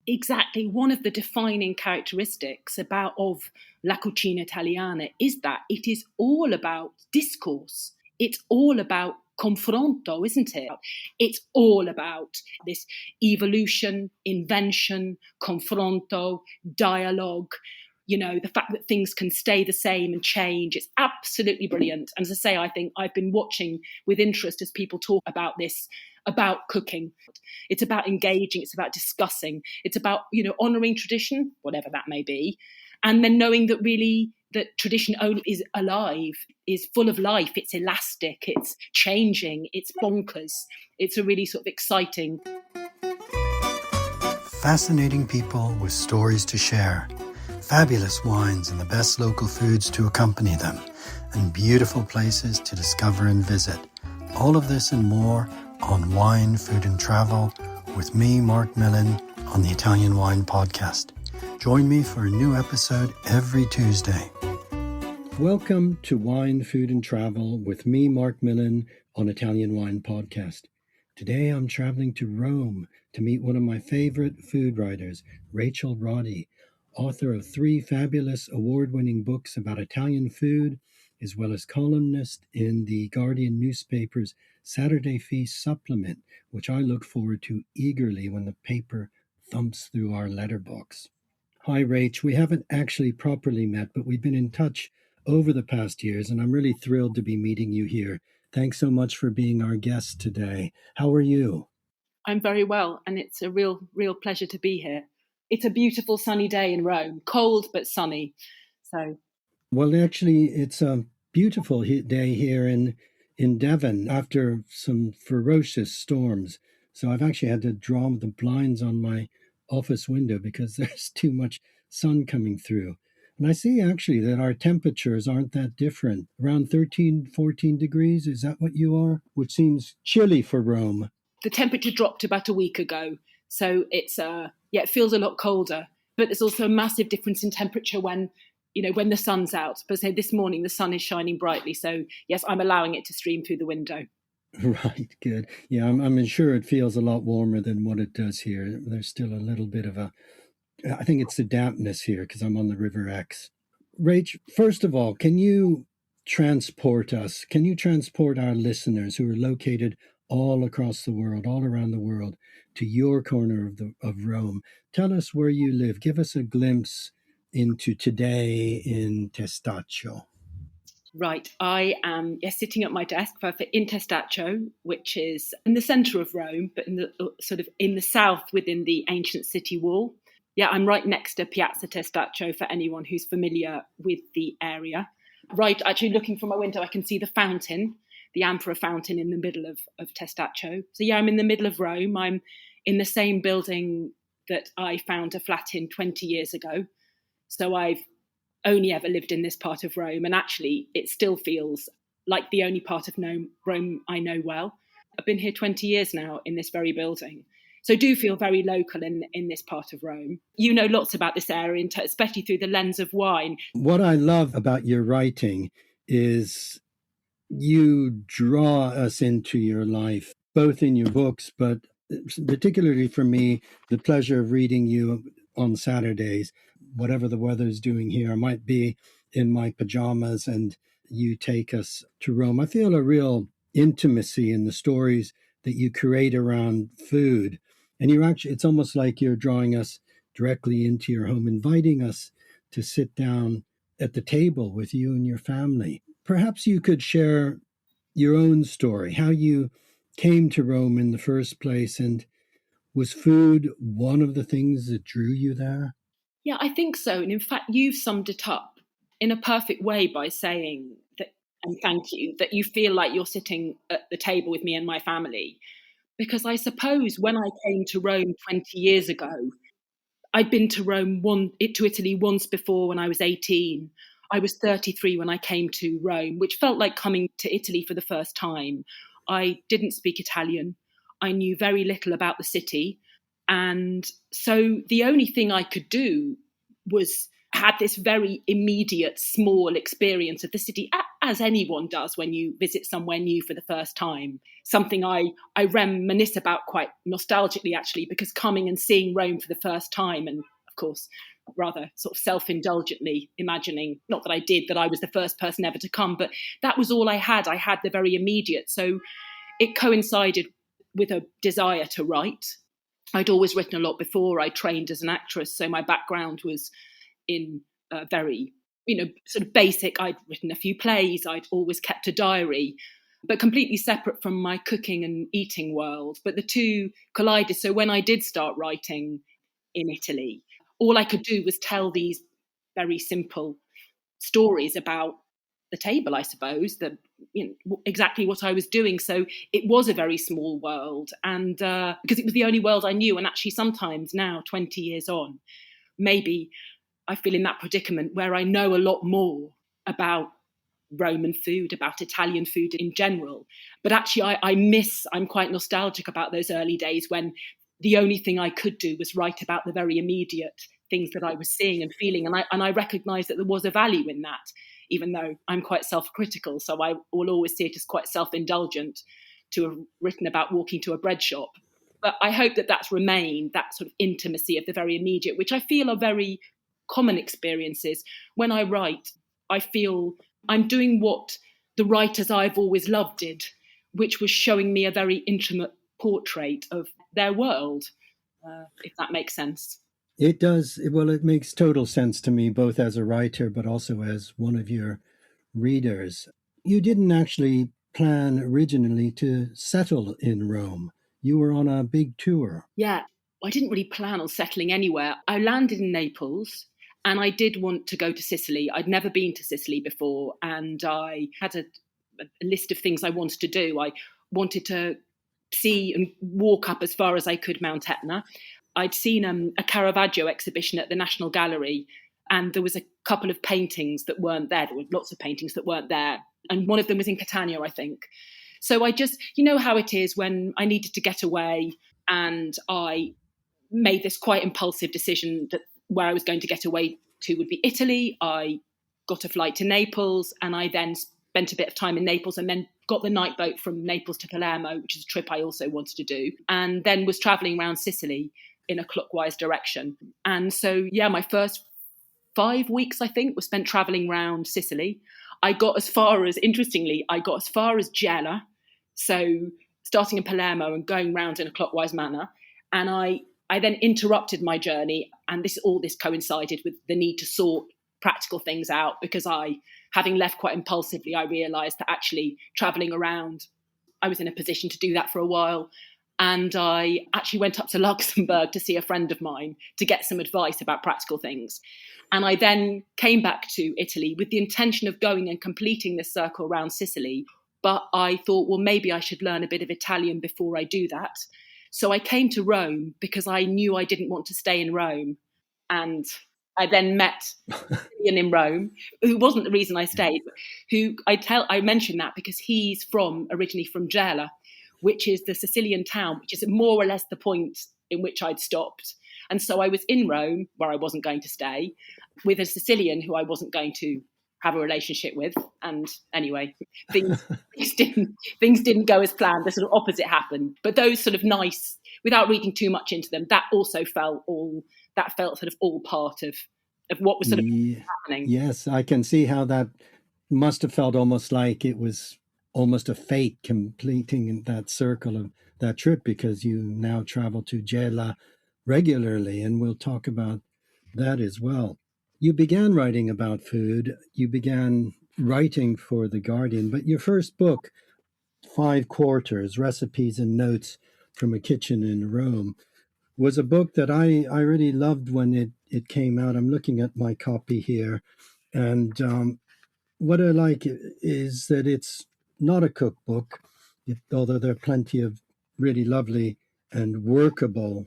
Exactly. One of the defining characteristics of La Cucina Italiana is that it is all about discourse. It's all about confronto, isn't it? It's all about this evolution, invention, confronto, dialogue. The fact that things can stay the same and change. It's absolutely brilliant. And as I say, I think I've been watching with interest as people talk about this, about cooking. It's about engaging, it's about discussing, it's about, honouring tradition, whatever that may be, and then knowing that really that tradition only is alive, is full of life, it's elastic, it's changing, it's bonkers. It's a really sort of exciting. Fascinating people with stories to share, fabulous wines and the best local foods to accompany them, and beautiful places to discover and visit. All of this and more on Wine, Food and Travel with me, Marc Millon, on the Italian Wine Podcast. Join me for a new episode every Tuesday. Welcome to Wine, Food and Travel with me, Marc Millon, on Italian Wine Podcast. Today I'm traveling to Rome to meet one of my favorite food writers, Rachel Roddy, author of 3 fabulous award-winning books about Italian food, as well as columnist in the Guardian newspaper's Saturday Feast supplement, which I look forward to eagerly when the paper thumps through our letterbox. Hi, Rach. We haven't actually properly met, but we've been in touch over the past years, and I'm really thrilled to be meeting you here. Thanks so much for being our guest today. How are you? I'm very well, and it's a real pleasure to be here. It's a beautiful sunny day in Rome, cold but sunny. Well, actually, it's a beautiful day here in Devon after some ferocious storms. So I've actually had to draw the blinds on my office window because there's too much sun coming through. And I see actually that our temperatures aren't that different. Around 13, 14 degrees, is that what you are? Which seems chilly for Rome. The temperature dropped about a week ago. So it feels a lot colder. But there's also a massive difference in temperature when the sun's out. But say this morning, the sun is shining brightly. So yes, I'm allowing it to stream through the window. Right, good. Yeah, I'm sure it feels a lot warmer than what it does here. There's still a little bit of I think it's the dampness here because I'm on the River Exe. Rach, first of all, can you transport our listeners who are located all across the world, all around the world, to your corner of Rome? Tell us where you live. Give us a glimpse into today in Testaccio. Right. I am sitting at my desk in Testaccio, which is in the centre of Rome, but in the south within the ancient city wall. Yeah, I'm right next to Piazza Testaccio for anyone who's familiar with the area. Right, actually looking from my window, I can see the fountain, the Amphora fountain in the middle of Testaccio. So yeah, I'm in the middle of Rome. I'm in the same building that I found a flat in 20 years ago. So I've only ever lived in this part of Rome. And actually, it still feels like the only part of Rome I know well. I've been here 20 years now in this very building. So do feel very local in this part of Rome. You know lots about this area, especially through the lens of wine. What I love about your writing is you draw us into your life, both in your books, but particularly for me, the pleasure of reading you on Saturdays, whatever the weather's doing here. I might be in my pajamas and you take us to Rome. I feel a real intimacy in the stories that you create around food. And it's almost like you're drawing us directly into your home, inviting us to sit down at the table with you and your family. Perhaps you could share your own story, how you came to Rome in the first place, and was food one of the things that drew you there? Yeah, I think so. And in fact, you've summed it up in a perfect way by saying that, and thank you, that you feel like you're sitting at the table with me and my family. Because I suppose when I came to Rome 20 years ago, I'd been to Italy once before when I was 18. I was 33 when I came to Rome, which felt like coming to Italy for the first time. I didn't speak Italian. I knew very little about the city. And so the only thing I could do was had this very immediate, small experience of the city as anyone does when you visit somewhere new for the first time. Something I reminisce about quite nostalgically, actually, because coming and seeing Rome for the first time, and of course, rather sort of self-indulgently imagining, not that I did, that I was the first person ever to come, but that was all I had. I had the very immediate. So it coincided with a desire to write. I'd always written a lot before. I trained as an actress, so my background was in very, sort of basic. I'd written a few plays. I'd always kept a diary, but completely separate from my cooking and eating world. But the two collided. So when I did start writing in Italy, all I could do was tell these very simple stories about the table, I suppose, exactly what I was doing. So it was a very small world, and because it was the only world I knew. And actually, sometimes now, 20 years on, maybe I feel in that predicament where I know a lot more about Roman food, about Italian food in general. But actually, I'm quite nostalgic about those early days when the only thing I could do was write about the very immediate things that I was seeing and feeling. And I recognised that there was a value in that, even though I'm quite self-critical. So I will always see it as quite self-indulgent to have written about walking to a bread shop. But I hope that that's remained, that sort of intimacy of the very immediate, which I feel are very common experiences. When I write, I feel I'm doing what the writers I've always loved did, which was showing me a very intimate portrait of their world, if that makes sense. It does. Well, it makes total sense to me, both as a writer, but also as one of your readers. You didn't actually plan originally to settle in Rome. You were on a big tour. Yeah, I didn't really plan on settling anywhere. I landed in Naples and I did want to go to Sicily. I'd never been to Sicily before, and I had a list of things I wanted to do. I wanted to see and walk up as far as I could Mount Etna. I'd seen a Caravaggio exhibition at the National Gallery, and there was a couple of paintings that weren't there. There were lots of paintings that weren't there, and one of them was in Catania, I think. So I just, you know how it is when I needed to get away, and I made this quite impulsive decision that where I was going to get away to would be Italy. I got a flight to Naples, and I then spent a bit of time in Naples and then got the night boat from Naples to Palermo, which is a trip I also wanted to do, and then was traveling around Sicily in a clockwise direction. And so, yeah, my first 5 weeks, I think, was spent traveling around Sicily. Interestingly, I got as far as Gela, so starting in Palermo and going round in a clockwise manner. And I then interrupted my journey, and all this coincided with the need to sort practical things out, because having left quite impulsively, I realised that actually travelling around, I was in a position to do that for a while. And I actually went up to Luxembourg to see a friend of mine to get some advice about practical things. And I then came back to Italy with the intention of going and completing this circle around Sicily. But I thought, well, maybe I should learn a bit of Italian before I do that. So I came to Rome because I knew I didn't want to stay in Rome. And I then met Ian in Rome, who wasn't the reason I stayed, but I mentioned that because he's originally from Gela, which is the Sicilian town, which is more or less the point in which I'd stopped. And so I was in Rome, where I wasn't going to stay, with a Sicilian who I wasn't going to have a relationship with. And anyway, things didn't go as planned. The sort of opposite happened. But those sort of nice, without reading too much into them, that also felt sort of all part of what was sort of happening. Yes, I can see how that must have felt almost like it was almost a fate completing that circle of that trip, because you now travel to Gela regularly, and we'll talk about that as well. You began writing about food. You began writing for The Guardian, but your first book, 5 Quarters, Recipes and Notes from a Kitchen in Rome, was a book that I really loved when it came out. I'm looking at my copy here, and what I like is that it's not a cookbook, although there are plenty of really lovely and workable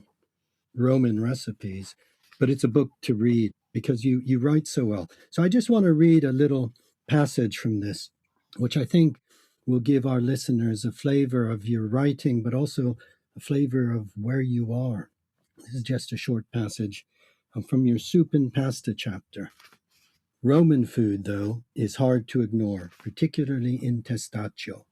Roman recipes, but it's a book to read because you write so well. So I just want to read a little passage from this, which I think will give our listeners a flavor of your writing, but also a flavor of where you are. This is just a short passage from your soup and pasta chapter. Roman food, though, is hard to ignore, particularly in Testaccio.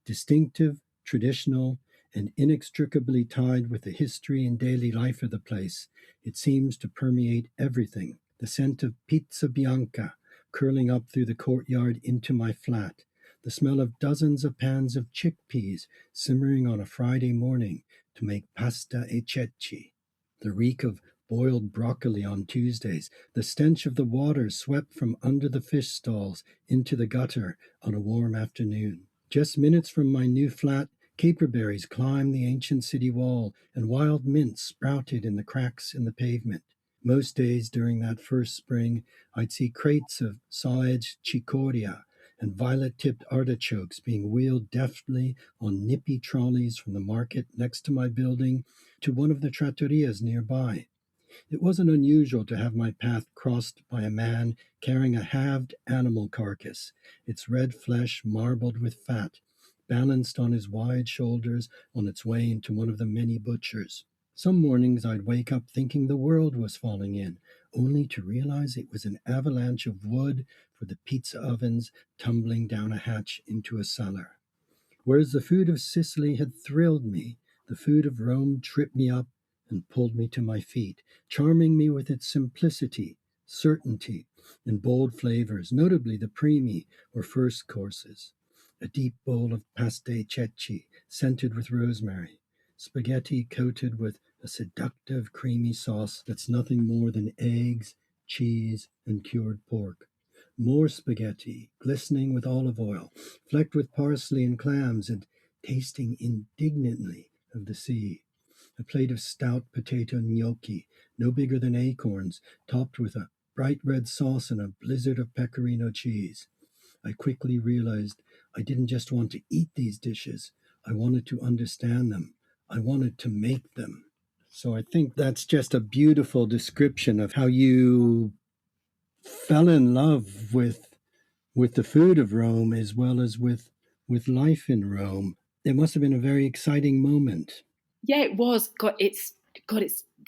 Distinctive, traditional, and inextricably tied with the history and daily life of the place, it seems to permeate everything. The scent of pizza bianca curling up through the courtyard into my flat, the smell of dozens of pans of chickpeas simmering on a Friday morning to make pasta e ceci, the reek of boiled broccoli on Tuesdays, the stench of the water swept from under the fish stalls into the gutter on a warm afternoon. Just minutes from my new flat, caperberries climbed the ancient city wall, and wild mint sprouted in the cracks in the pavement. Most days during that first spring, I'd see crates of sausage cicoria and violet-tipped artichokes being wheeled deftly on nippy trolleys from the market next to my building to one of the trattorias nearby. It wasn't unusual to have my path crossed by a man carrying a halved animal carcass, its red flesh marbled with fat, balanced on his wide shoulders on its way into one of the many butchers. Some mornings I'd wake up thinking the world was falling in, only to realize it was an avalanche of wood for the pizza ovens tumbling down a hatch into a cellar. Whereas the food of Sicily had thrilled me, the food of Rome tripped me up and pulled me to my feet, charming me with its simplicity, certainty, and bold flavors, notably the primi, or first courses. A deep bowl of pasta ceci, scented with rosemary, spaghetti coated with a seductive creamy sauce that's nothing more than eggs, cheese, and cured pork. More spaghetti, glistening with olive oil, flecked with parsley and clams, and tasting indignantly of the sea. A plate of stout potato gnocchi, no bigger than acorns, topped with a bright red sauce and a blizzard of pecorino cheese. I quickly realized I didn't just want to eat these dishes, I wanted to understand them. I wanted to make them. So I think that's just a beautiful description of how you fell in love with the food of Rome as well as with life in Rome. It must have been a very exciting moment. Yeah, it was. It's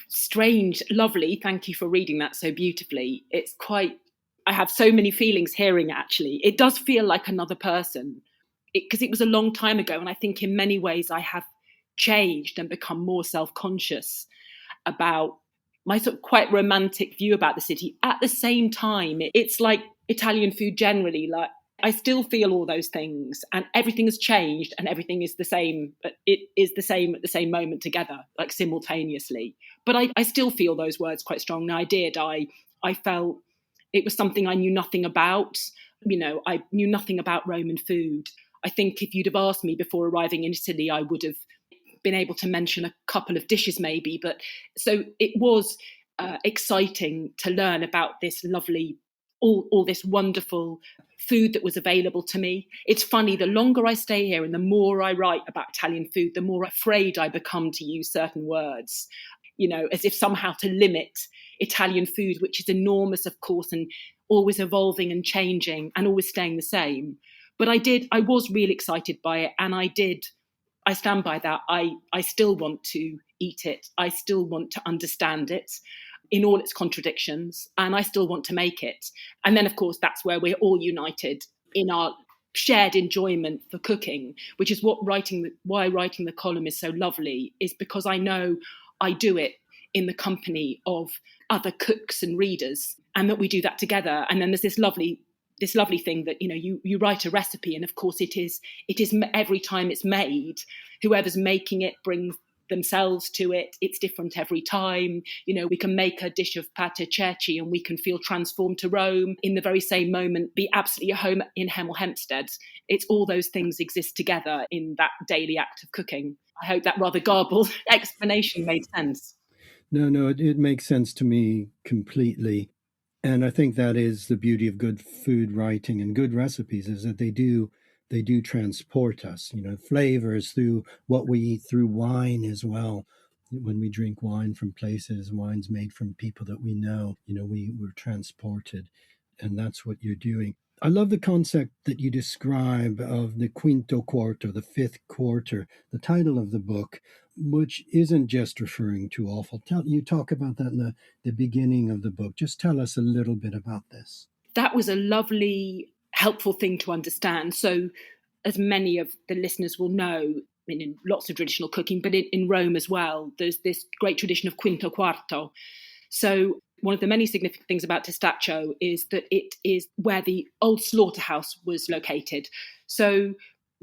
strange, lovely. Thank you for reading that so beautifully. It's quite. I have so many feelings hearing it, actually. It does feel like another person because it was a long time ago, and I think in many ways I have changed and become more self-conscious about my sort of quite romantic view about the city. At the same time, it's like Italian food generally, like I still feel all those things and everything has changed and everything is the same, but it is the same at the same moment together, like simultaneously. But I still feel those words quite strongly. I felt it was something I knew nothing about. I knew nothing about Roman food. I think if you'd have asked me before arriving in Italy, I would have been able to mention a couple of dishes maybe. But so it was exciting to learn about this lovely, all this wonderful food that was available to me. It's funny, the longer I stay here and the more I write about Italian food, the more afraid I become to use certain words, as if somehow to limit Italian food, which is enormous, of course, and always evolving and changing and always staying the same. But I was really excited by it. And I stand by that. I still want to eat it. I still want to understand it in all its contradictions, and I still want to make it. And then, of course, that's where we're all united in our shared enjoyment for cooking, which is why writing the column is so lovely, is because I know I do it in the company of other cooks and readers, and that we do that together. And then there's this lovely thing that you write a recipe, and of course it is every time it's made, whoever's making it brings themselves to it. It's different every time. We can make a dish of pate ceci and we can feel transformed to Rome in the very same moment, be absolutely at home in Hemel Hempstead. It's all those things exist together in that daily act of cooking. I hope that rather garbled explanation made sense. No, it makes sense to me completely. And I think that is the beauty of good food writing and good recipes, is that they do transport us, flavors through what we eat, through wine as well. When we drink wine from places, wines made from people that we know, we're transported. And that's what you're doing. I love the concept that you describe of the quinto quarto, the fifth quarter, the title of the book, which isn't just referring to offal. You talk about that in the beginning of the book. Just tell us a little bit about this. that was a lovely, helpful thing to understand. So, as many of the listeners will know, I mean, in lots of traditional cooking, but in Rome as well, there's this great tradition of quinto quarto. So one of the many significant things about Testaccio is that it is where the old slaughterhouse was located. So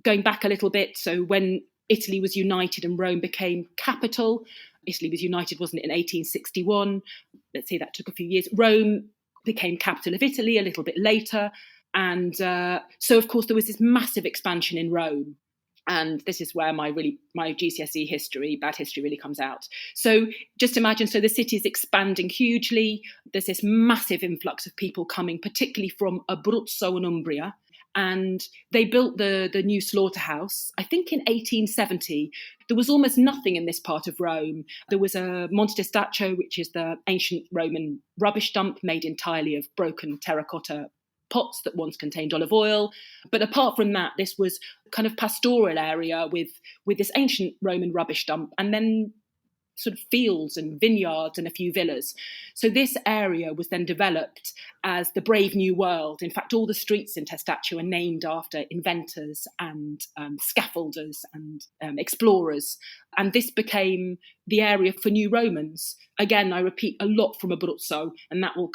going back a little bit, so when Italy was united and Rome became capital, Italy was united, wasn't it, in 1861? Let's say that took a few years. Rome became capital of Italy a little bit later. And so, of course, there was this massive expansion in Rome. And this is where my GCSE history, bad history, really comes out. So just imagine, so the city is expanding hugely. There's this massive influx of people coming, particularly from Abruzzo and Umbria. And they built the new slaughterhouse, I think in 1870. There was almost nothing in this part of Rome. There was a Monte Testaccio, which is the ancient Roman rubbish dump made entirely of broken terracotta pots that once contained olive oil. But apart from that, this was kind of pastoral area with this ancient Roman rubbish dump, and then sort of fields and vineyards and a few villas. So this area was then developed as the Brave New World. In fact, all the streets in Testaccio are named after inventors and scaffolders and explorers. And this became the area for New Romans. Again, I repeat, a lot from Abruzzo, and that will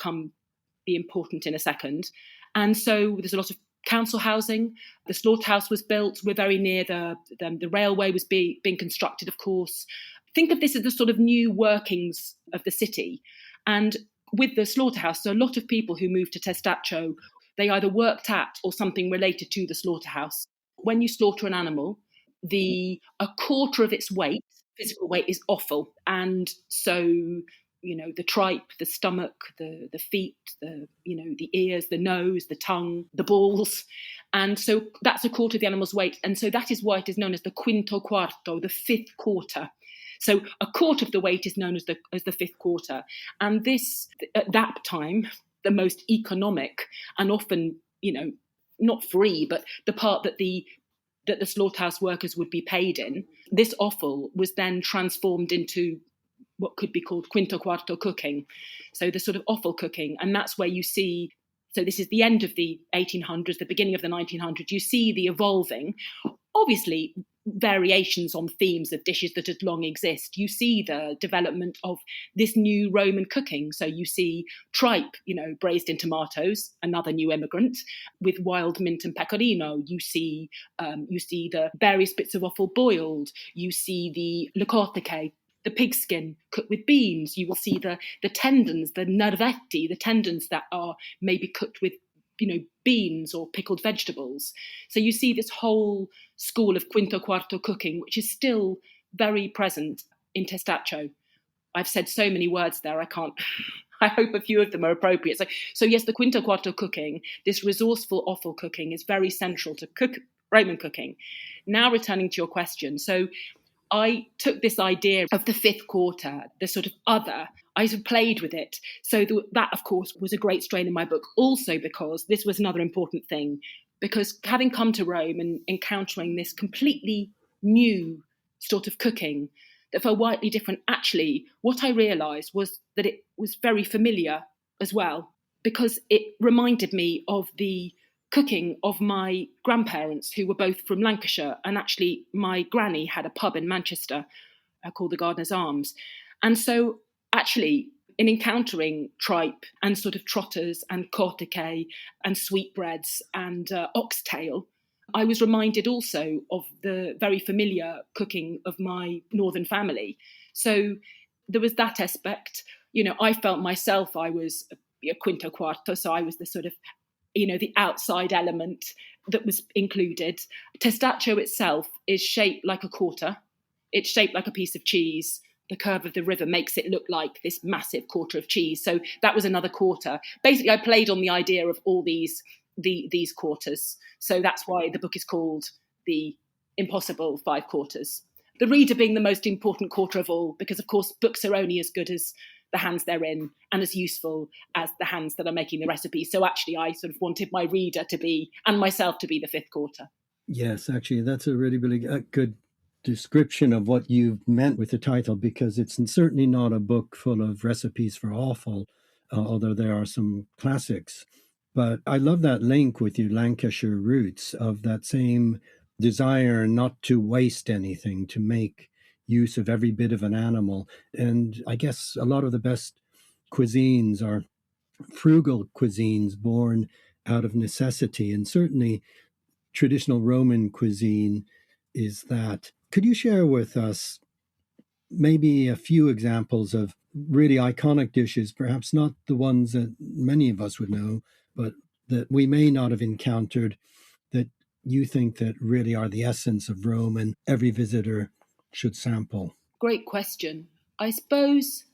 be important in a second. And so there's a lot of council housing. The slaughterhouse was built. We're very near the railway was being constructed, of course. Think of this as the sort of new workings of the city. And with the slaughterhouse, so a lot of people who moved to Testaccio, they either worked at or something related to the slaughterhouse. When you slaughter an animal, a quarter of its weight, physical weight, is offal. And so, the tripe, the stomach, the feet, the ears, the nose, the tongue, the balls. And so that's a quarter of the animal's weight. And so that is why it is known as the quinto quarto, the fifth quarter. So a quarter of the weight is known as the fifth quarter. And this, at that time, the most economic and often, not free, but the part that the slaughterhouse workers would be paid in, this offal was then transformed into what could be called quinto quarto cooking. So the sort of offal cooking. And that's where you see, so this is the end of the 1800s, the beginning of the 1900s, you see the evolving, obviously variations on themes of dishes that had long exist. You see the development of this new Roman cooking. So you see tripe, braised in tomatoes, another new immigrant, with wild mint and pecorino. You see the various bits of offal boiled. You see the cortiche, the pigskin cooked with beans. You will see the tendons, the nervetti, the tendons that are maybe cooked with beans or pickled vegetables. So you see this whole school of quinto quarto cooking, which is still very present in Testaccio. I've said so many words there, I hope a few of them are appropriate. So yes, the quinto quarto cooking, this resourceful offal cooking, is very central to Roman cooking. Now returning to your question, so I took this idea of the fifth quarter, the sort of other, I sort of played with it. So that, of course, was a great strain in my book, also because this was another important thing, because having come to Rome and encountering this completely new sort of cooking that felt widely different, actually, what I realised was that it was very familiar as well, because it reminded me of the cooking of my grandparents, who were both from Lancashire, and actually my granny had a pub in Manchester called the Gardener's Arms. And so actually in encountering tripe and sort of trotters and cortiche and sweetbreads and oxtail, I was reminded also of the very familiar cooking of my northern family. So there was that aspect. I felt myself, I was a quinto quarto, so I was the sort of the outside element that was included. Testaccio itself is shaped like a quarter. It's shaped like a piece of cheese. The curve of the river makes it look like this massive quarter of cheese. So that was another quarter. Basically, I played on the idea of all these quarters. So that's why the book is called The Impossible Five Quarters. The reader being the most important quarter of all, because, of course, books are only as good as the hands they're in and as useful as the hands that are making the recipe. So actually, I sort of wanted my reader to be, and myself to be, the fifth quarter. Yes, actually, that's a really, really good description of what you've meant with the title, because it's certainly not a book full of recipes for offal, although there are some classics. But I love that link with your Lancashire roots of that same desire not to waste anything, to make use of every bit of an animal. And I guess a lot of the best cuisines are frugal cuisines born out of necessity. And certainly traditional Roman cuisine is that. Could you share with us maybe a few examples of really iconic dishes, perhaps not the ones that many of us would know, but that we may not have encountered, that you think that really are the essence of Rome and every visitor should sample? Great question. I suppose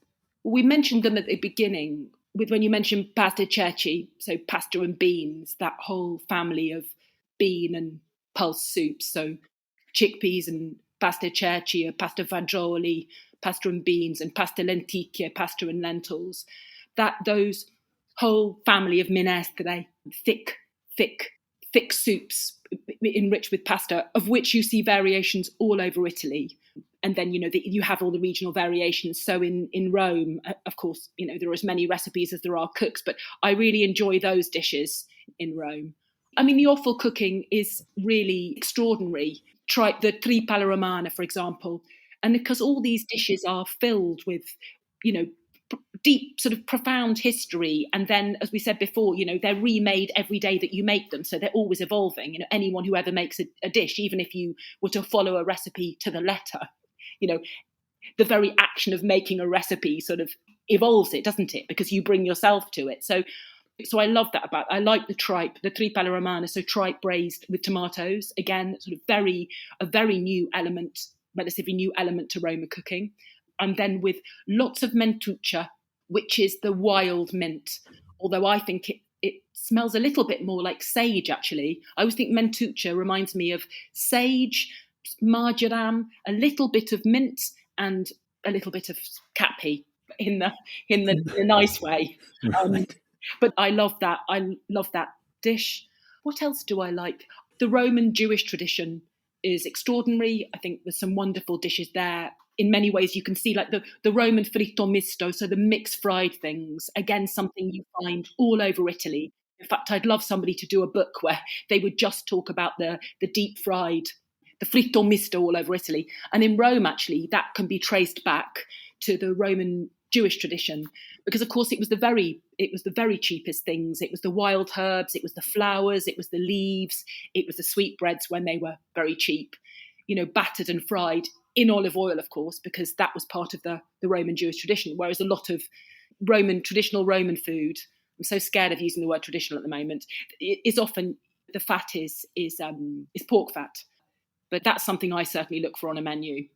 we mentioned them at the beginning with when you mentioned pasta ceci, so pasta and beans, that whole family of bean and pulse soups. So chickpeas and pasta ceci, pasta fagioli, pasta and beans, and pasta lenticchie, pasta and lentils. That those whole family of minestre, thick, thick, thick soups enriched with pasta, of which you see variations all over Italy. And then, you have all the regional variations. So in Rome, of course, there are as many recipes as there are cooks, but I really enjoy those dishes in Rome. I mean, the offal cooking is really extraordinary. Try the trippa alla romana, for example. And because all these dishes are filled with, deep sort of profound history. And then, as we said before, they're remade every day that you make them. So they're always evolving. Anyone who ever makes a dish, even if you were to follow a recipe to the letter, the very action of making a recipe sort of evolves it, doesn't it? Because you bring yourself to it. So I love that I like the tripe, the trippa alla romana, so tripe braised with tomatoes. Again, sort of a very new element, relatively new element to Roma cooking. And then with lots of mentuccia, which is the wild mint, although I think it smells a little bit more like sage, actually. I always think mentuccia reminds me of sage, marjoram, a little bit of mint, and a little bit of cappy in the nice way. Right. But I love that. I love that dish. What else do I like? The Roman Jewish tradition is extraordinary. I think there's some wonderful dishes there. In many ways, you can see like the Roman fritto misto, so the mixed fried things. Again, something you find all over Italy. In fact, I'd love somebody to do a book where they would just talk about the deep fried, the fritto misto all over Italy. And in Rome, actually, that can be traced back to the Roman Jewish tradition, because of course it was the very cheapest things. It was the wild herbs, it was the flowers, it was the leaves, it was the sweetbreads when they were very cheap, battered and fried in olive oil, of course, because that was part of the Roman Jewish tradition. Whereas a lot of traditional Roman food, I'm so scared of using the word traditional at the moment, is often the fat is pork fat. But that's something I certainly look for on a menu.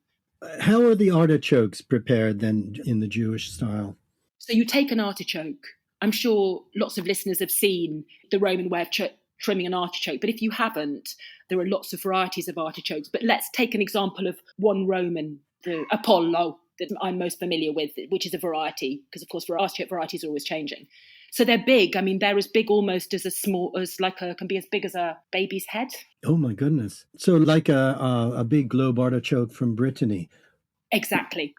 How are the artichokes prepared then in the Jewish style? So you take an artichoke. I'm sure lots of listeners have seen the Roman way of trimming an artichoke, but if you haven't, there are lots of varieties of artichokes. But let's take an example of one Roman, the Apollo, that I'm most familiar with, which is a variety, because of course artichoke varieties are always changing. So they're big. I mean, they're as big almost as can be as big as a baby's head. Oh my goodness! So like a big globe artichoke from Brittany. Exactly.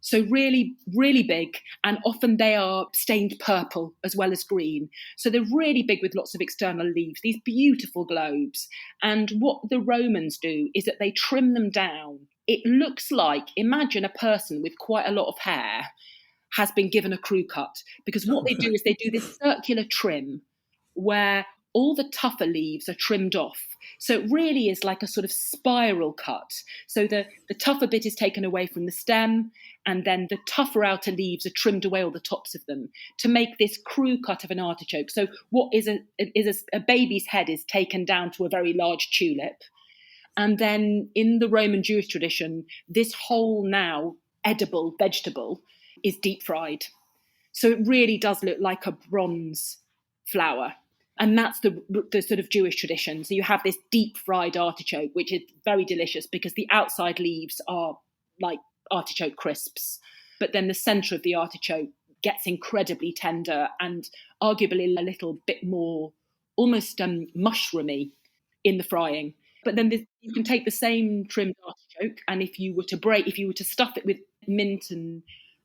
So really, really big, and often they are stained purple as well as green. So they're really big with lots of external leaves, these beautiful globes. And what the Romans do is that they trim them down. It looks like, imagine a person with quite a lot of hair has been given a crew cut, because what they do is they do this circular trim where all the tougher leaves are trimmed off. So it really is like a sort of spiral cut. So the tougher bit is taken away from the stem, and then the tougher outer leaves are trimmed away, all the tops of them, to make this crew cut of an artichoke. So what is a baby's head is taken down to a very large tulip. And then in the Roman Jewish tradition, this whole now edible vegetable is deep fried. So it really does look like a bronze flower. And that's the sort of Jewish tradition. So you have this deep fried artichoke, which is very delicious because the outside leaves are like artichoke crisps. But then the centre of the artichoke gets incredibly tender and arguably a little bit more almost mushroomy in the frying. But then you can take the same trimmed artichoke, and if you were to stuff it with mint and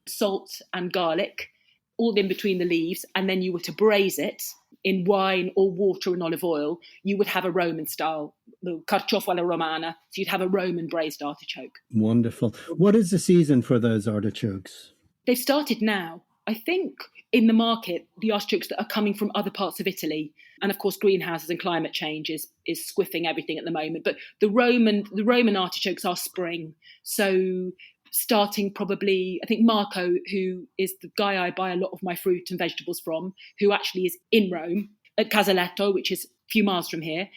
salt and garlic, all in between the leaves, and then you were to braise it, in wine or water and olive oil, you would have a Roman style, the carciofa alla romana. So you'd have a Roman braised artichoke. Wonderful. What is the season for those artichokes? They've started now. I think in the market, the artichokes that are coming from other parts of Italy, and of course greenhouses and climate change is squiffing everything at the moment. But the Roman artichokes are spring. So starting probably, I think Marco, who is the guy I buy a lot of my fruit and vegetables from, who actually is in Rome at Casaletto, which is a few miles from here,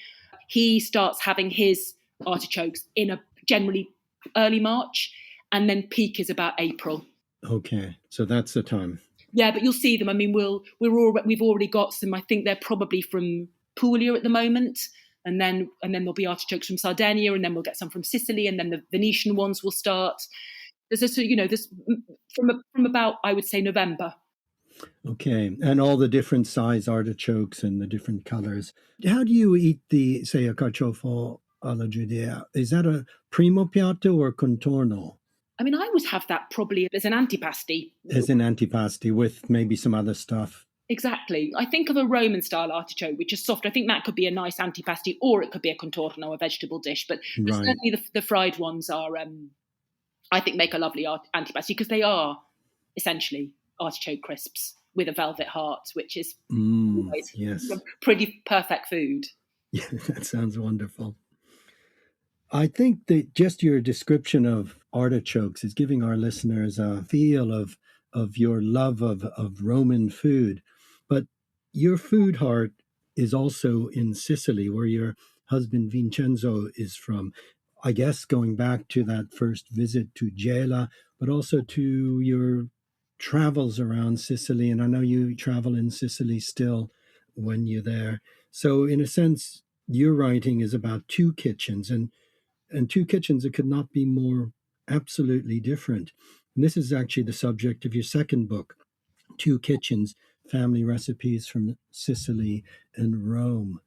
he starts having his artichokes in a generally early March, and then peak is about April. Okay, so that's the time. Yeah, but you'll see them. I mean, we've already got some. I think they're probably from Puglia at the moment, and then there'll be artichokes from Sardinia, and then we'll get some from Sicily, and then the Venetian ones will start. There's from about, I would say, November. Okay, and all the different size artichokes and the different colors. How do you eat say, a carciofo alla Judea? Is that a primo piatto or contorno? I mean, I would have that probably as an antipasti. As an antipasti with maybe some other stuff. Exactly. I think of a Roman-style artichoke, which is soft. I think that could be a nice antipasti, or it could be a contorno, a vegetable dish. But Right. certainly the fried ones are, I think, make a lovely antipasti because they are essentially artichoke crisps with a velvet heart, which is yes. pretty perfect food. Yeah, that sounds wonderful. I think that just your description of artichokes is giving our listeners a feel of your love of Roman food. But your food heart is also in Sicily, where your husband Vincenzo is from. I guess going back to that first visit to Gela, but also to your travels around Sicily. And I know you travel in Sicily still when you're there. So in a sense, your writing is about two kitchens and two kitchens that could not be more absolutely different. And this is actually the subject of your second book, Two Kitchens, Family Recipes from Sicily and Rome.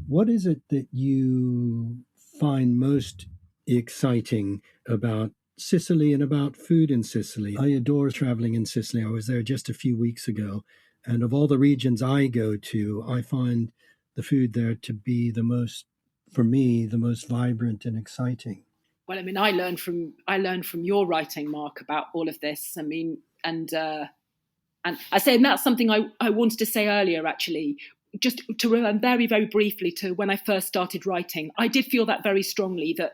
What is it that you find most exciting about Sicily and about food in Sicily? I adore traveling in Sicily. I was there just a few weeks ago. And of all the regions I go to, I find the food there to be the most, for me, the most vibrant and exciting. Well, I mean, I learned from your writing, Mark, about all of this. I mean, and I say, and that's something I wanted to say earlier, actually, just to run very, very briefly to when I first started writing. I did feel that very strongly that,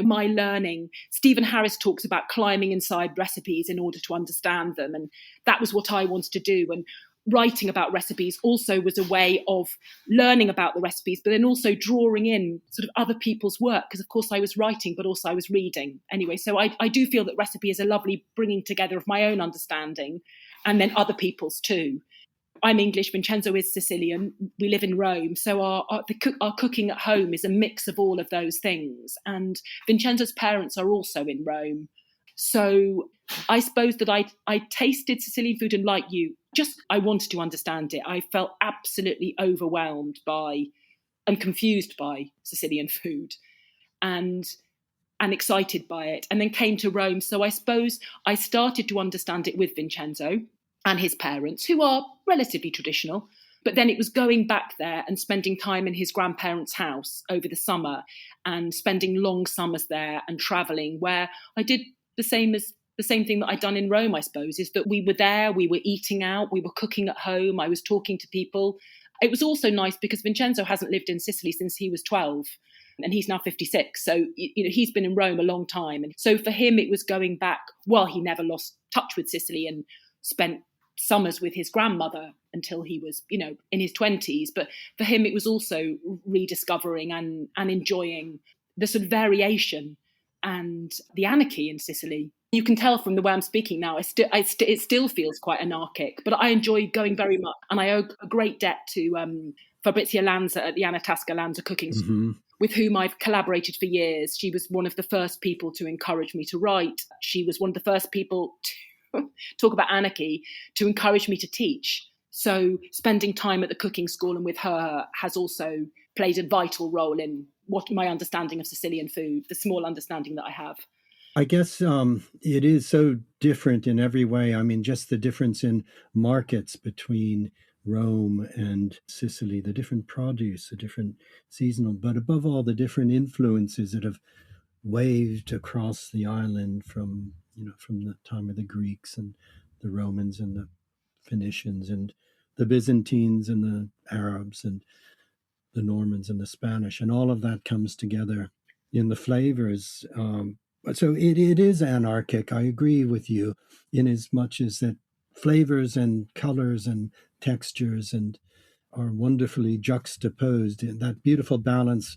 my learning, Stephen Harris talks about climbing inside recipes in order to understand them. And that was what I wanted to do. And writing about recipes also was a way of learning about the recipes, but then also drawing in sort of other people's work, because of course I was writing, but also I was reading. Anyway, so I do feel that recipe is a lovely bringing together of my own understanding and then other people's too. I'm English, Vincenzo is Sicilian, we live in Rome, so our cooking at home is a mix of all of those things. And Vincenzo's parents are also in Rome. So I suppose that I tasted Sicilian food, and like you, I wanted to understand it. I felt absolutely overwhelmed by and confused by Sicilian food and excited by it, and then came to Rome. So I suppose I started to understand it with Vincenzo and his parents, who are relatively traditional. But then it was going back there and spending time in his grandparents' house over the summer and spending long summers there and travelling, where I did the same thing that I'd done in Rome, I suppose, is that we were there, we were eating out, we were cooking at home, I was talking to people. It was also nice because Vincenzo hasn't lived in Sicily since he was 12 and he's now 56. So, he's been in Rome a long time. And so for him, it was going back, well, he never lost touch with Sicily and spent summers with his grandmother until he was, in his 20s. But for him, it was also rediscovering and enjoying the sort of variation and the anarchy in Sicily. You can tell from the way I'm speaking now, it still feels quite anarchic, but I enjoy going very much. And I owe a great debt to Fabrizia Lanza at the Anatasca Lanza Cooking School, with whom I've collaborated for years. She was one of the first people to encourage me to write. She was one of the first people to talk about anarchy, to encourage me to teach. So spending time at the cooking school and with her has also played a vital role in what my understanding of Sicilian food, the small understanding that I have. I guess it is so different in every way. I mean, just the difference in markets between Rome and Sicily, the different produce, the different seasonal, but above all, the different influences that have waved across the island from the time of the Greeks and the Romans and the Phoenicians and the Byzantines and the Arabs and the Normans and the Spanish, and all of that comes together in the flavors. So it is anarchic. I agree with you in as much as that flavors and colors and textures and are wonderfully juxtaposed in that beautiful balance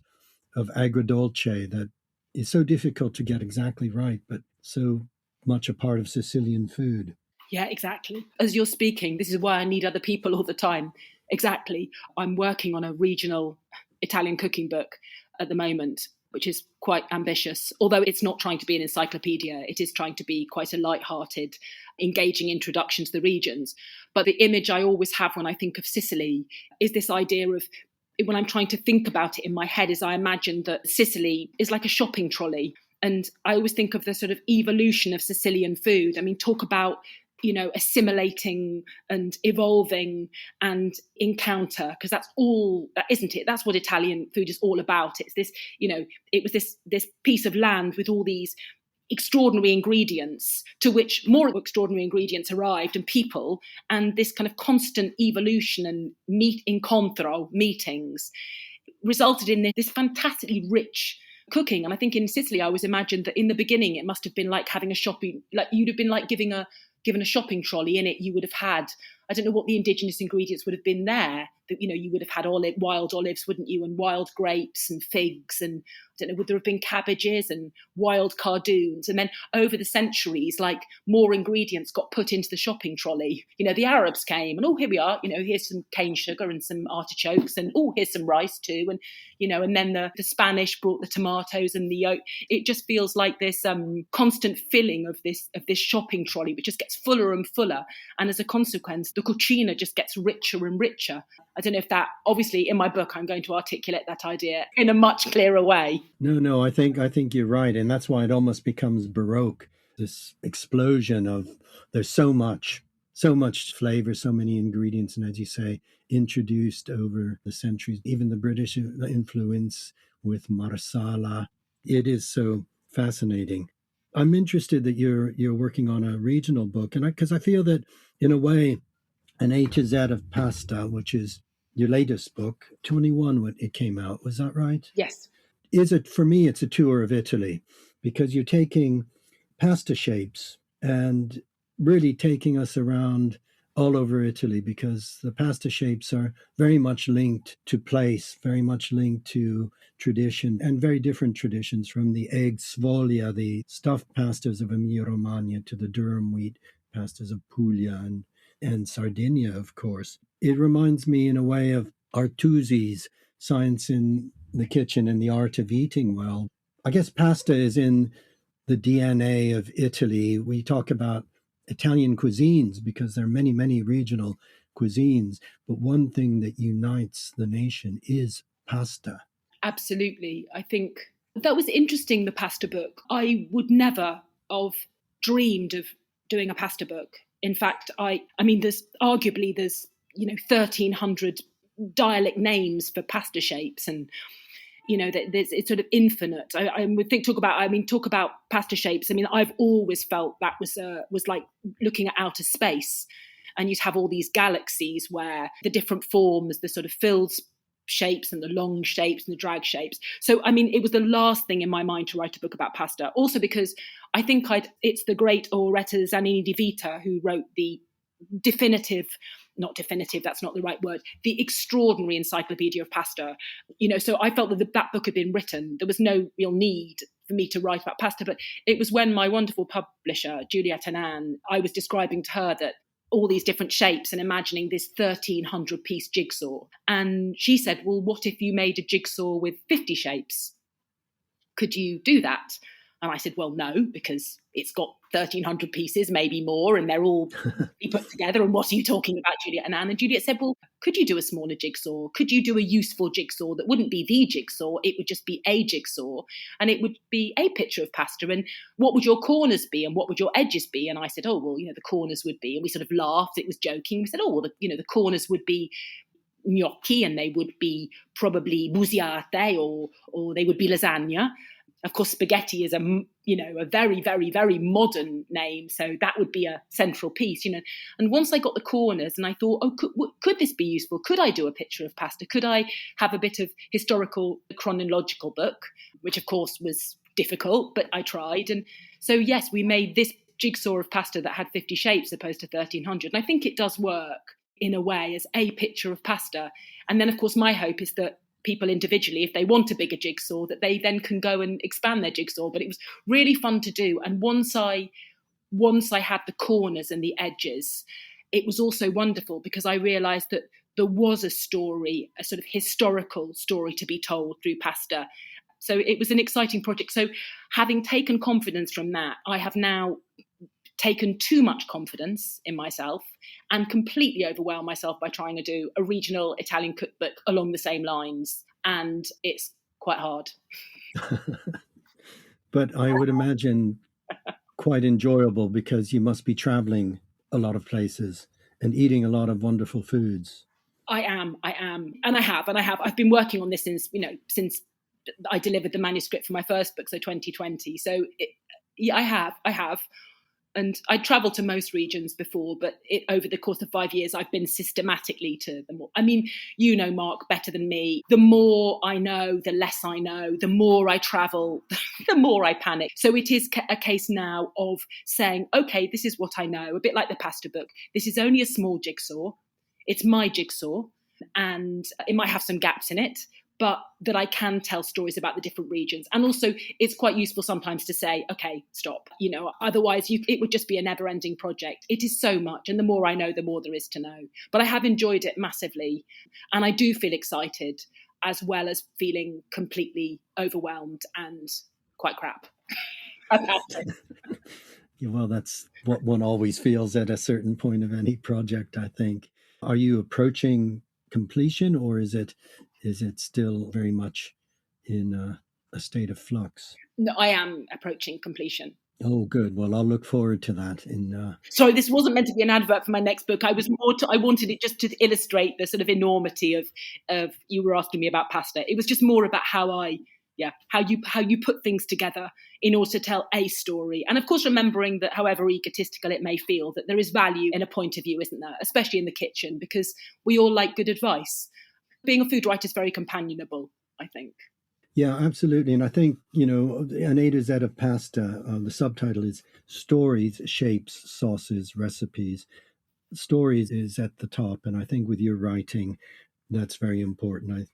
of agrodolce that is so difficult to get exactly right, but so much a part of Sicilian food. Yeah, exactly. As you're speaking, this is why I need other people all the time. Exactly. I'm working on a regional Italian cooking book at the moment, which is quite ambitious. Although it's not trying to be an encyclopedia, it is trying to be quite a light-hearted, engaging introduction to the regions. But the image I always have when I think of Sicily is this idea of, when I'm trying to think about it in my head, is I imagine that Sicily is like a shopping trolley. And I always think of the sort of evolution of Sicilian food. I mean, talk about, assimilating and evolving and encounter, because that's all, that isn't it? That's what Italian food is all about. It's this, it was this piece of land with all these extraordinary ingredients, to which more extraordinary ingredients arrived, and people, and this kind of constant evolution and meetings resulted in this fantastically rich cooking. And I think in Sicily, I always imagined that in the beginning, it must have been like having a shopping, like you'd have been like given a shopping trolley. In it, you would have had, I don't know what the indigenous ingredients would have been there. That, you would have had wild olives, wouldn't you? And wild grapes and figs. And I don't know, would there have been cabbages and wild cardoons? And then over the centuries, like more ingredients got put into the shopping trolley. The Arabs came and, here we are, here's some cane sugar and some artichokes, and here's some rice too. And, and then the Spanish brought the tomatoes and the oat. It just feels like this constant filling of this shopping trolley, which just gets fuller and fuller. And as a consequence, the cucina just gets richer and richer. I don't know if that, obviously in my book, I'm going to articulate that idea in a much clearer way. No, I think you're right. And that's why it almost becomes Baroque, this explosion of, there's so much flavor, so many ingredients. And as you say, introduced over the centuries, even the British influence with Marsala. It is so fascinating. I'm interested that you're working on a regional book, and because I feel that in a way, an A to Z of pasta, which is your latest book, 21 when it came out. Was that right? Yes. For me, it's a tour of Italy, because you're taking pasta shapes and really taking us around all over Italy, because the pasta shapes are very much linked to place, very much linked to tradition, and very different traditions, from the egg sfoglia, the stuffed pastas of Emilia-Romagna, to the durum wheat pastas of Puglia and Sardinia, of course. It reminds me in a way of Artusi's Science in the Kitchen and the Art of Eating Well. I guess pasta is in the DNA of Italy. We talk about Italian cuisines because there are many, many regional cuisines, but one thing that unites the nation is pasta. Absolutely. I think that was interesting, the pasta book. I would never have dreamed of doing a pasta book. In fact, I mean, there's 1,300 dialect names for pasta shapes, and it's sort of infinite. I would talk about pasta shapes. I mean, I've always felt that was like looking at outer space, and you'd have all these galaxies where the different forms, the sort of filled shapes and the long shapes and the drag shapes. So, I mean, it was the last thing in my mind to write a book about pasta. Also because I think it's the great Auretta Zanini di Vita who wrote the not definitive, that's not the right word, the extraordinary encyclopedia of pasta. So I felt that book had been written. There was no real need for me to write about pasta, but it was when my wonderful publisher, Juliette Annan, I was describing to her that all these different shapes and imagining this 1,300 piece jigsaw. And she said, well, what if you made a jigsaw with 50 shapes? Could you do that? And I said, well, no, because it's got 1,300 pieces, maybe more, and they're all put together. And what are you talking about, Juliet and Anne? And Juliet said, well, could you do a smaller jigsaw? Could you do a useful jigsaw that wouldn't be the jigsaw? It would just be a jigsaw, and it would be a picture of pasta. And what would your corners be, and what would your edges be? And I said, oh, well, the corners would be, and we sort of laughed. It was joking. We said, oh, well, the corners would be gnocchi, and they would be probably busiate, or they would be lasagna. Of course, spaghetti is a very, very, very modern name, so that would be a central piece, And once I got the corners, and I thought, oh, could this be useful? Could I do a picture of pasta? Could I have a bit of historical chronological book, which of course was difficult, but I tried. And so yes, we made this jigsaw of pasta that had 50 shapes opposed to 1,300, and I think it does work in a way as a picture of pasta. And then, of course, my hope is that people individually, if they want a bigger jigsaw, that they then can go and expand their jigsaw. But it was really fun to do. And once I had the corners and the edges, it was also wonderful because I realised that there was a story, a sort of historical story to be told through pasta. So it was an exciting project. So having taken confidence from that, I have now taken too much confidence in myself and completely overwhelmed myself by trying to do a regional Italian cookbook along the same lines. And it's quite hard. But I would imagine quite enjoyable because you must be traveling a lot of places and eating a lot of wonderful foods. I am. And I have. I've been working on this since I delivered the manuscript for my first book, so 2020. So I have. And I travelled to most regions before, but over the course of 5 years, I've been systematically to them all. I mean, Marc, better than me. The more I know, the less I know. The more I travel, the more I panic. So it is a case now of saying, okay, this is what I know. A bit like the pasta book. This is only a small jigsaw. It's my jigsaw, and it might have some gaps in it, but that I can tell stories about the different regions. And also it's quite useful sometimes to say, okay, stop. Otherwise it would just be a never ending project. It is so much. And the more I know, the more there is to know. But I have enjoyed it massively. And I do feel excited as well as feeling completely overwhelmed and quite crap about it. Yeah, well, that's what one always feels at a certain point of any project, I think. Are you approaching completion, or is it still very much in a state of flux? No, I am approaching completion. Oh, good. Well, I'll look forward to that. Sorry, this wasn't meant to be an advert for my next book. I wanted it just to illustrate the sort of enormity of you were asking me about pasta. It was just more about how you put things together in order to tell a story. And of course, remembering that however egotistical it may feel, that there is value in a point of view, isn't there? Especially in the kitchen, because we all like good advice. Being a food writer is very companionable, I think. Yeah, absolutely. And I think, an A to Z of pasta, the subtitle is Stories, Shapes, Sauces, Recipes. Stories is at the top. And I think with your writing, that's very important. I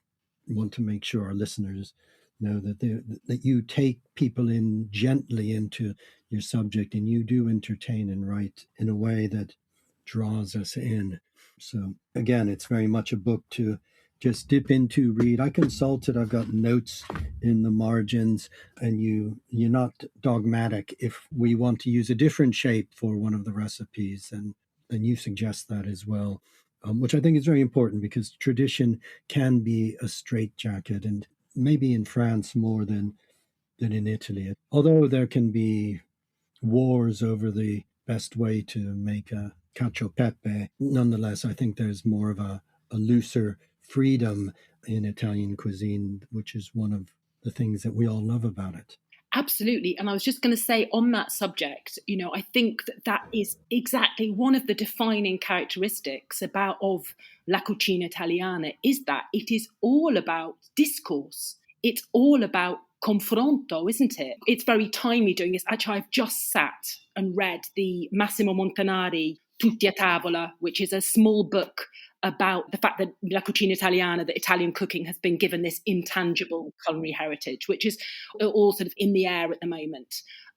want to make sure our listeners know that you take people in gently into your subject, and you do entertain and write in a way that draws us in. So again, it's very much a book to just dip into, read. I consulted, I've got notes in the margins, and you're not dogmatic. If we want to use a different shape for one of the recipes, and you suggest that as well, which I think is very important because tradition can be a straitjacket, and maybe in France more than in Italy. Although there can be wars over the best way to make a cacio e pepe, nonetheless, I think there's more of a looser freedom in Italian cuisine, which is one of the things that we all love about it. Absolutely. And I was just going to say on that subject, I think that is exactly one of the defining characteristics of La Cucina Italiana, is that it is all about discourse. It's all about confronto, isn't it? It's very timely doing this. Actually, I've just sat and read the Massimo Montanari Tutti a Tavola, which is a small book about the fact that La Cucina Italiana, that Italian cooking, has been given this intangible culinary heritage, which is all sort of in the air at the moment.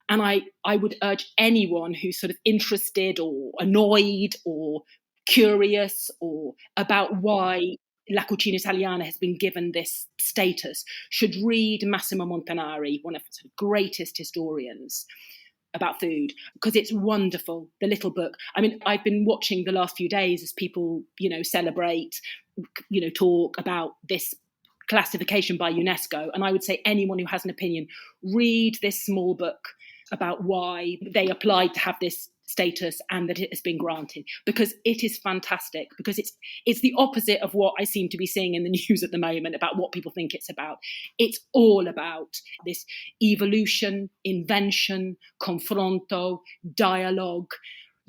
And I would urge anyone who's sort of interested or annoyed or curious or about why La Cucina Italiana has been given this status should read Massimo Montanari, one of the greatest historians about food, because it's wonderful, the little book. I mean, I've been watching the last few days as people, celebrate, talk about this classification by UNESCO. And I would say anyone who has an opinion, read this small book about why they applied to have this status and that it has been granted, because it is fantastic, because it's the opposite of what I seem to be seeing in the news at the moment about what people think it's about. It's all about this evolution, invention, confronto, dialogue,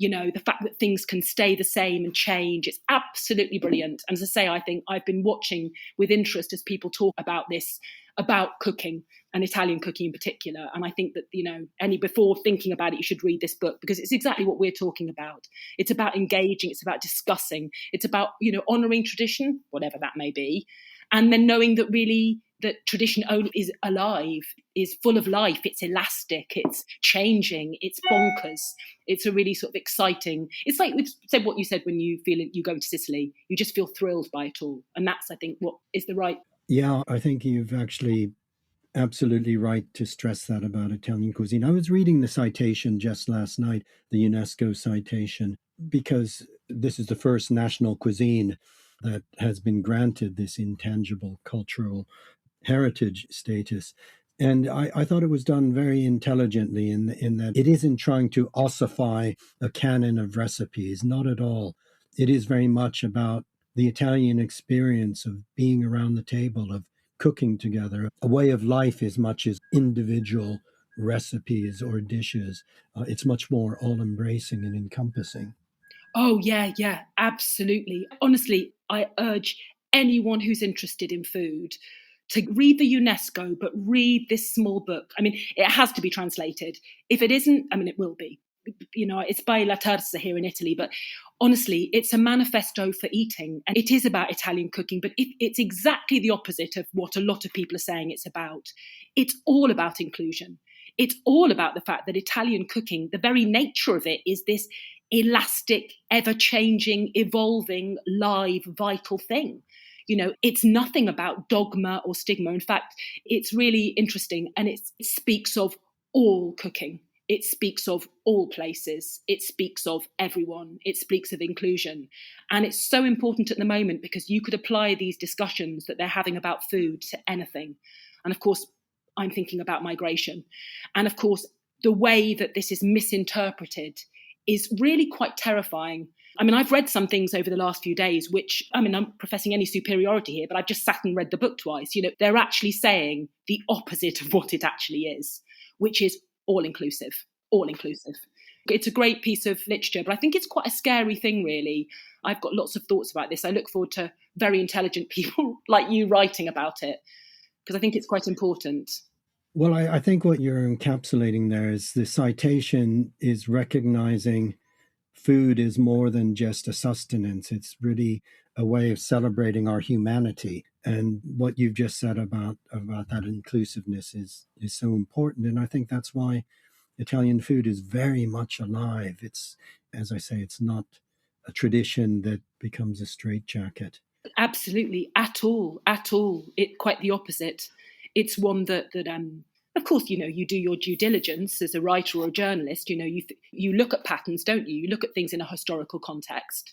the fact that things can stay the same and change. It's absolutely brilliant. And as I say, I think I've been watching with interest as people talk about this, about cooking and Italian cooking in particular. And I think that, before thinking about it, you should read this book, because it's exactly what we're talking about. It's about engaging, it's about discussing, it's about, honouring tradition, whatever that may be. And then knowing that really that tradition only is alive, is full of life, it's elastic, it's changing, it's bonkers. It's a really sort of exciting, it's like said what you said when you go to Sicily, you just feel thrilled by it all. And that's, I think, what is the right. Yeah, I think you've actually absolutely right to stress that about Italian cuisine. I was reading the citation just last night, the UNESCO citation, because this is the first national cuisine that has been granted this intangible cultural heritage status. And I thought it was done very intelligently in that it isn't trying to ossify a canon of recipes, not at all. It is very much about the Italian experience of being around the table, of cooking together, a way of life as much as individual recipes or dishes. It's much more all-embracing and encompassing. Oh, yeah, absolutely. Honestly, I urge anyone who's interested in food to read the UNESCO, but read this small book. I mean, it has to be translated. If it isn't, I mean, it will be. It's by La Terza here in Italy, but honestly, it's a manifesto for eating. And it is about Italian cooking, but it's exactly the opposite of what a lot of people are saying it's about. It's all about inclusion. It's all about the fact that Italian cooking, the very nature of it is this elastic, ever-changing, evolving, live, vital thing. It's nothing about dogma or stigma. In fact, it's really interesting, and it speaks of all cooking. It speaks of all places. It speaks of everyone. It speaks of inclusion. And it's so important at the moment, because you could apply these discussions that they're having about food to anything. And of course, I'm thinking about migration. And of course, the way that this is misinterpreted is really quite terrifying. I mean, I've read some things over the last few days, which, I mean, I'm professing any superiority here, but I've just sat and read the book twice. They're actually saying the opposite of what it actually is, which is all-inclusive. It's a great piece of literature, but I think it's quite a scary thing, really. I've got lots of thoughts about this. I look forward to very intelligent people like you writing about it, because I think it's quite important. Well, I think what you're encapsulating there is the citation is recognizing food is more than just a sustenance. It's really a way of celebrating our humanity. And what you've just said about that inclusiveness is so important. And I think that's why Italian food is very much alive. It's, as I say, it's not a tradition that becomes a straitjacket. Absolutely, at all. It quite the opposite. It's one that of course, you do your due diligence as a writer or a journalist. You look at patterns, don't you? You look at things in a historical context,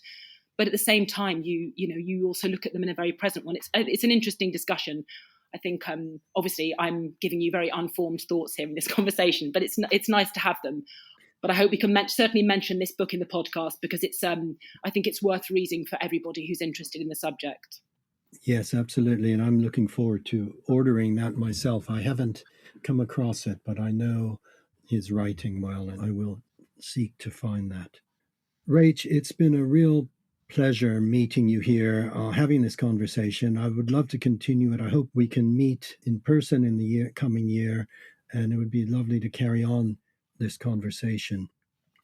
but at the same time, you also look at them in a very present one. It's an interesting discussion. I think obviously I'm giving you very unformed thoughts here in this conversation, but it's nice to have them. But I hope we can certainly mention this book in the podcast, because it's I think it's worth reading for everybody who's interested in the subject. Yes, absolutely. And I'm looking forward to ordering that myself. I haven't come across it, but I know his writing well, and I will seek to find that. Rach, it's been a real pleasure meeting you here, having this conversation. I would love to continue it. I hope we can meet in person in the coming year, and it would be lovely to carry on this conversation.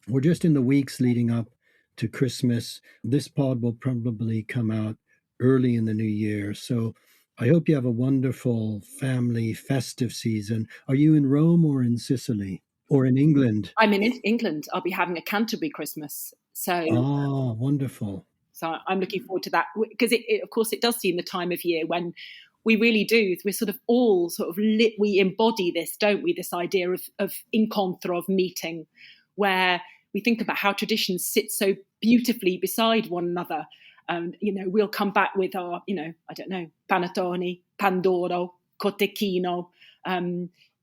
We're just in the weeks leading up to Christmas. This pod will probably come out early in the new year. So I hope you have a wonderful family festive season. Are you in Rome or in Sicily or in England? I'm in England. I'll be having a Canterbury Christmas. So, oh, wonderful. So I'm looking forward to that, because of course it does seem the time of year when we really do. We're sort of all sort of we embody this, don't we? This idea of incontro, of meeting, where we think about how traditions sit so beautifully beside one another. We'll come back with our, I don't know, panettone, pandoro, cotechino.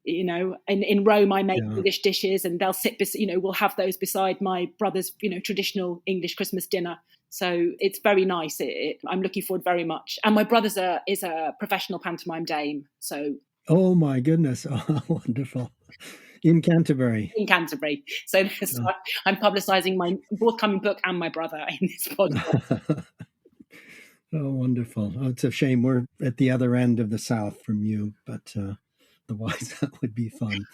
In Rome, I make English dishes, and they'll sit, we'll have those beside my brother's, traditional English Christmas dinner. So it's very nice. I'm looking forward very much. And my brother's is a professional pantomime dame. So. Oh my goodness! Oh, wonderful. In Canterbury. In Canterbury. So I'm publicising my forthcoming book and my brother in this podcast. Oh, wonderful. Oh, it's a shame we're at the other end of the South from you, but otherwise that would be fun.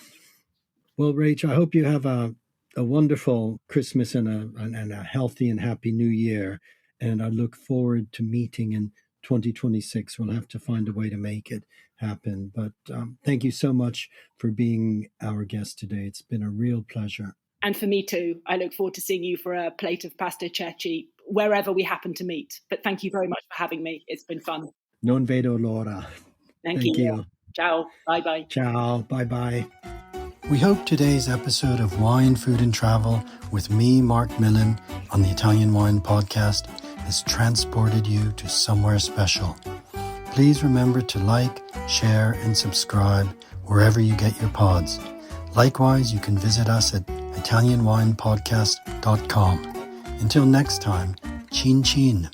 Well, Rach, I hope you have a wonderful Christmas and a healthy and happy New Year. And I look forward to meeting in 2026. We'll have to find a way to make it happen. But thank you so much for being our guest today. It's been a real pleasure. And for me too. I look forward to seeing you for a plate of pasta ceci wherever we happen to meet. But thank you very much for having me. It's been fun. Non vedo l'ora. Thank you. Ciao. Bye-bye. Ciao. Bye-bye. We hope today's episode of Wine, Food and Travel with me, Marc Millon, on the Italian Wine Podcast has transported you to somewhere special. Please remember to like, share and subscribe wherever you get your pods. Likewise, you can visit us at italianwinepodcast.com. Until next time, chin chin.